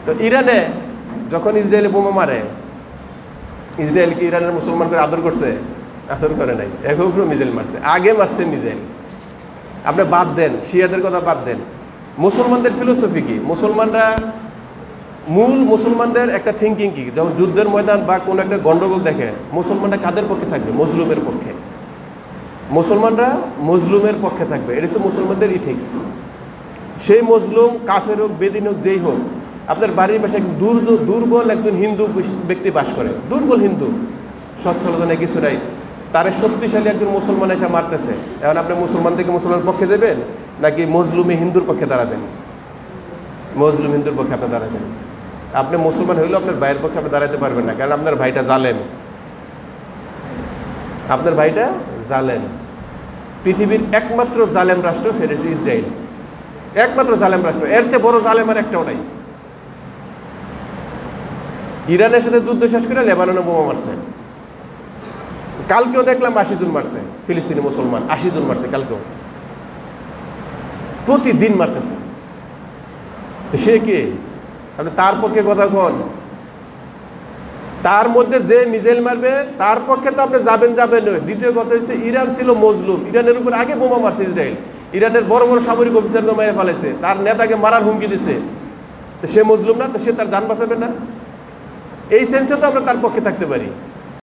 তো ইরানে যখন ইসরায়েলে বোমা মারে, ইসরায়েল কি ইরানের মুসলমান করে আদর করছে? আদর করে নাই, এখন মিসাইল মারছে, আগে মারছে মিসাইল। আপনি বাদ দেন, শিয়াদের কথা বাদ দেন, মুসলমানদের ফিলোসফি কি? মুসলমানদের একটা থিঙ্কিং কি? যখন যুদ্ধের ময়দান বা কোনো একটা গন্ডগোল দেখে, মুসলমানরা কাদের পক্ষে থাকবে? মজলুমের পক্ষে। মুসলমানরা মজলুমের পক্ষে থাকবে, এটা হচ্ছে মুসলমানদের ইথিক্স। সেই মজলুম কাফের হোক, বেদিন হোক, যেই হোক, আপনার বাড়ির পাশে দুর্বল একজন হিন্দু ব্যক্তি বাস করে, দুর্বল হিন্দু, সচ্ছলতা নেই, কিছু নাই, তার শক্তিশালী একজন মুসলমান এসে মারতেছে, এখন আপনি মুসলমান থেকে মুসলমানের পক্ষে যাবেন নাকি মজলুমে হিন্দুর পক্ষে দাঁড়াবেন? মজলুম হিন্দুর পক্ষে আপনি দাঁড়াবেন। আপনি মুসলমান হইলেও আপনার ভাইয়ের পক্ষে আপনি দাঁড়াতে পারবেন না, কারণ আপনার ভাইটা জালেম, আপনার ভাইটা জালেম। পৃথিবীর একমাত্র জালেম রাষ্ট্র সেটা হচ্ছে ইসরায়েল, একমাত্র জালেম রাষ্ট্র, এর চেয়ে বড় জালেম আর একটাও নাই। ইরানের সাথে যুদ্ধ শেষ করে লেবাননে বোমা মারছে, কালকেও দেখলাম 80 জন মারছে ফিলিস্তিনি মুসলমান, 80 জন মারছে কালকেও, প্রতিদিন মারতেছে। তো সে কে? তাহলে তার পক্ষে কথা কন, তার মধ্যে যে মিসাইল মারবে তার পক্ষে তো আপনি যাবেন। দ্বিতীয় কথা হচ্ছে ইরান ছিল মজলুম, ইরানের উপর আগে বোমা মারছে ইসরায়েল, ইরানের বড় বড় সামরিক অফিসারকে মেরে ফেলেছে, তার নেতাকে মারার হুমকি দিছে, তো সে মজলুম না? তো সে তার জান বাঁচাবে না? এই সেন্সে তো আমরা তার পক্ষে থাকতে পারি।